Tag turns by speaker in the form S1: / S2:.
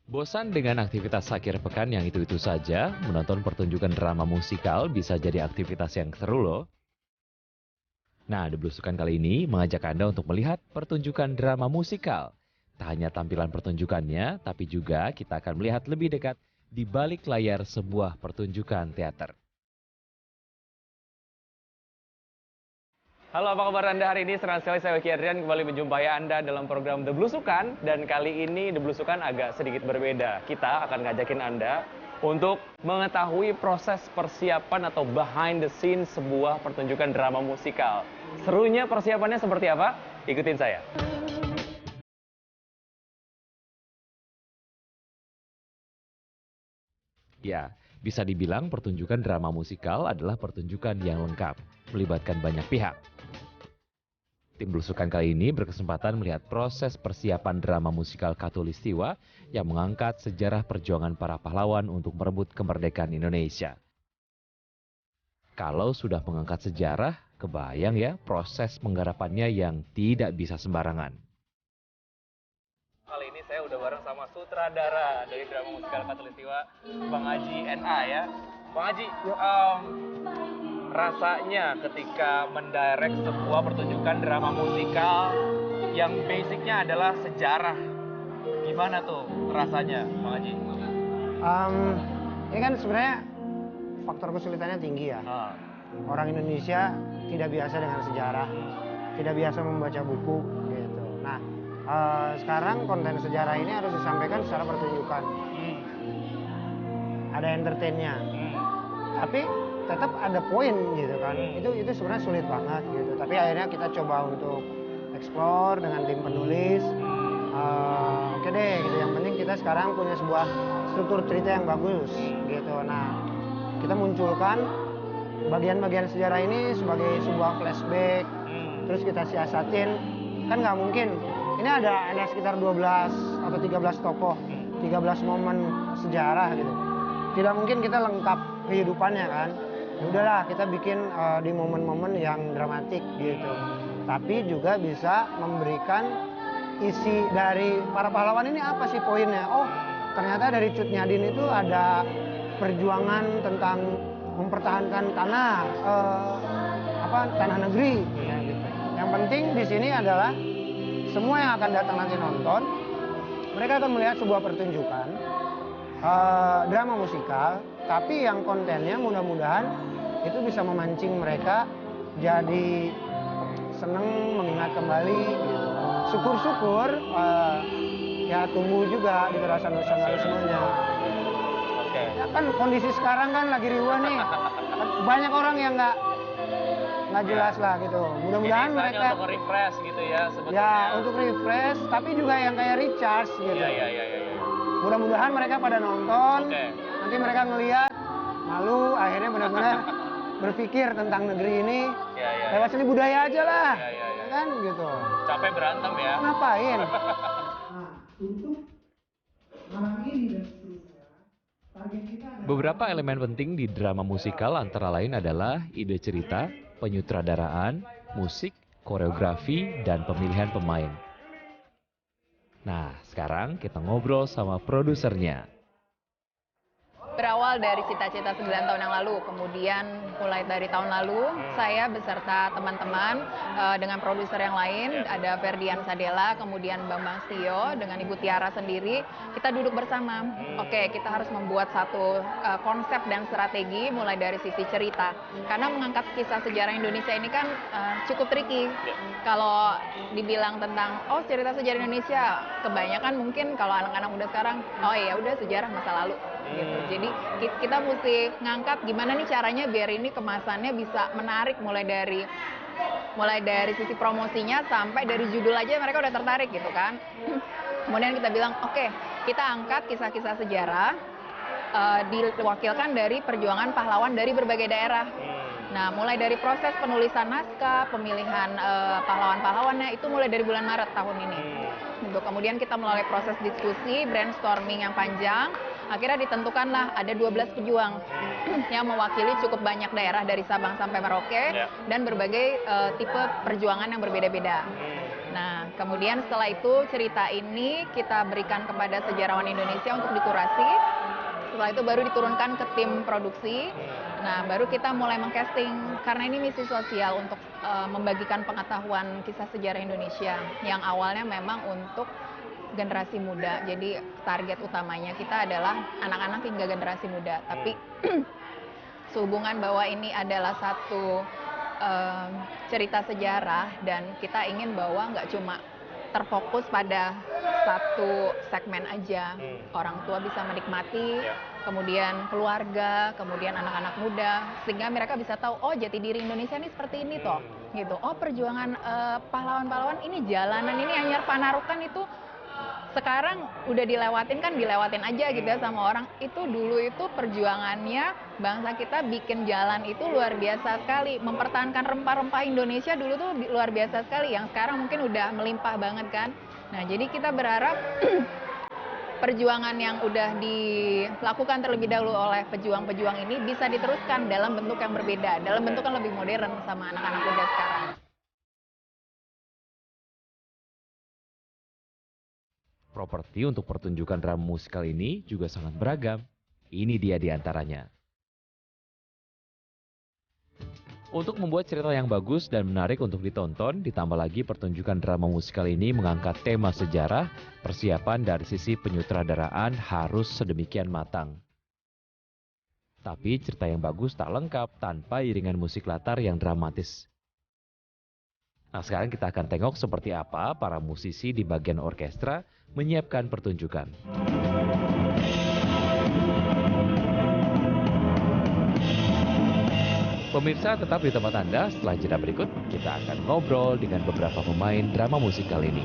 S1: Bosan dengan aktivitas akhir pekan yang itu-itu saja, menonton pertunjukan drama musikal bisa jadi aktivitas yang seru loh. Nah, The Blusukan kali ini mengajak Anda untuk melihat pertunjukan drama musikal. Tak hanya tampilan pertunjukannya, tapi juga kita akan melihat lebih dekat di balik layar sebuah pertunjukan teater.
S2: Halo, apa kabar Anda hari ini? Senang sekali saya Wiki Adrian kembali menjumpai Anda dalam program The Blusukan. Dan kali ini The Blusukan agak sedikit berbeda. Kita akan ngajakin Anda untuk mengetahui proses persiapan atau behind the scenes sebuah pertunjukan drama musikal. Serunya persiapannya seperti apa? Ikutin saya.
S1: Ya, bisa dibilang pertunjukan drama musikal adalah pertunjukan yang lengkap, melibatkan banyak pihak. Tim Belusukan kali ini berkesempatan melihat proses persiapan drama musikal Katulistiwa yang mengangkat sejarah perjuangan para pahlawan untuk merebut kemerdekaan Indonesia. Kalau sudah mengangkat sejarah, kebayang ya proses penggarapannya yang tidak bisa sembarangan.
S2: Kali ini saya udah bareng sama sutradara dari drama musikal Katulistiwa, Bang Haji NA ya. Bang Haji, rasanya ketika mendirect sebuah pertunjukan drama musikal yang basicnya adalah sejarah, gimana tuh rasanya, Bang Haji?
S3: Ini kan sebenarnya faktor kesulitannya tinggi ya. Orang Indonesia tidak biasa dengan sejarah, tidak biasa membaca buku gitu. Nah, sekarang konten sejarah ini harus disampaikan secara pertunjukan. Ada entertainnya, tapi tetap ada poin gitu kan. Itu sebenarnya sulit banget gitu. Tapi akhirnya kita coba untuk explore dengan tim penulis. Oke deh gitu. Yang penting kita sekarang punya sebuah struktur cerita yang bagus gitu. Nah, kita munculkan bagian-bagian sejarah ini sebagai sebuah flashback. Terus kita siasatin, kan nggak mungkin. Ini ada sekitar 12 atau 13 tokoh, 13 momen sejarah gitu. Tidak mungkin kita lengkap kehidupannya kan. Ya udahlah kita bikin di momen-momen yang dramatik gitu. Tapi juga bisa memberikan isi dari para pahlawan ini apa sih poinnya? Oh, ternyata dari Cut Nyadin itu ada perjuangan tentang mempertahankan tanah negeri ya, gitu. Yang penting di sini adalah semua yang akan datang nanti nonton, mereka akan melihat sebuah pertunjukan drama musikal, tapi yang kontennya mudah-mudahan itu bisa memancing mereka jadi seneng mengingat kembali gitu. Syukur-syukur ya tumbuh juga di rasa nasionalismenya.
S2: Oke.
S3: Ya kan kondisi sekarang kan lagi riuh nih. Banyak orang yang nggak jelas lah gitu. Mudah-mudahan mereka
S2: untuk refresh gitu ya sebetulnya.
S3: ya untuk refresh, tapi juga yang kayak recharge gitu.
S2: Iya.
S3: Mudah-mudahan mereka pada nonton.
S2: Oke.
S3: Nanti mereka ngelihat malu, akhirnya benar-benar berpikir tentang negeri ini.
S2: Iya.
S3: Lewat seni budaya aja lah.
S2: Iya.
S3: Ya kan gitu.
S2: Capek berantem ya.
S3: Ngapain?
S1: Beberapa elemen penting di drama musikal antara lain adalah ide cerita, penyutradaraan, musik, koreografi, dan pemilihan pemain. Nah, sekarang kita ngobrol sama produsernya.
S4: Berawal dari cita-cita 9 tahun yang lalu, kemudian mulai dari tahun lalu, saya beserta teman-teman dengan produser yang lain, ada Ferdian Sadela, kemudian Bambang Stio, dengan Ibu Tiara sendiri, kita duduk bersama. Oke, kita harus membuat satu konsep dan strategi mulai dari sisi cerita. Karena mengangkat kisah sejarah Indonesia ini kan cukup tricky. Kalau dibilang tentang, oh cerita sejarah Indonesia, kebanyakan mungkin kalau anak-anak muda sekarang, oh ya udah sejarah masa lalu. Gitu. Jadi kita mesti ngangkat gimana nih caranya biar ini kemasannya bisa menarik mulai dari sisi promosinya sampai dari judul aja mereka udah tertarik gitu kan. Kemudian kita bilang oke, kita angkat kisah-kisah sejarah diwakilkan dari perjuangan pahlawan dari berbagai daerah. Nah, mulai dari proses penulisan naskah, pemilihan pahlawan-pahlawannya itu mulai dari bulan Maret tahun ini. Gitu. Kemudian kita melalui proses diskusi, brainstorming yang panjang, akhirnya ditentukanlah ada 12 pejuang yang mewakili cukup banyak daerah dari Sabang sampai Merauke dan berbagai tipe perjuangan yang berbeda-beda. Nah, kemudian setelah itu cerita ini kita berikan kepada sejarawan Indonesia untuk dikurasi. Setelah itu baru diturunkan ke tim produksi. Nah, baru kita mulai mengcasting karena ini misi sosial untuk membagikan pengetahuan kisah sejarah Indonesia yang awalnya memang untuk generasi muda. Jadi target utamanya kita adalah anak-anak hingga generasi muda. Tapi sehubungan bahwa ini adalah satu cerita sejarah dan kita ingin bahwa nggak cuma terfokus pada satu segmen aja. Orang tua bisa menikmati, kemudian keluarga, kemudian anak-anak muda, sehingga mereka bisa tahu, oh jati diri Indonesia ini seperti ini toh, gitu. Oh perjuangan pahlawan-pahlawan ini, jalanan ini, Anyar Panarukan itu sekarang udah dilewatin aja gitu ya sama orang. Itu dulu itu perjuangannya bangsa kita bikin jalan itu luar biasa sekali, mempertahankan rempah-rempah Indonesia dulu tuh luar biasa sekali, yang sekarang mungkin udah melimpah banget kan. Nah jadi kita berharap perjuangan yang udah dilakukan terlebih dahulu oleh pejuang-pejuang ini bisa diteruskan dalam bentuk yang berbeda, dalam bentuk yang lebih modern sama anak-anak muda sekarang.
S1: Properti untuk pertunjukan drama musikal ini juga sangat beragam. Ini dia di antaranya. Untuk membuat cerita yang bagus dan menarik untuk ditonton, ditambah lagi pertunjukan drama musikal ini mengangkat tema sejarah, persiapan dari sisi penyutradaraan harus sedemikian matang. Tapi cerita yang bagus tak lengkap tanpa iringan musik latar yang dramatis. Nah sekarang kita akan tengok seperti apa para musisi di bagian orkestra menyiapkan pertunjukan. Pemirsa tetap di tempat Anda, setelah jeda berikut kita akan ngobrol dengan beberapa pemain drama musikal ini.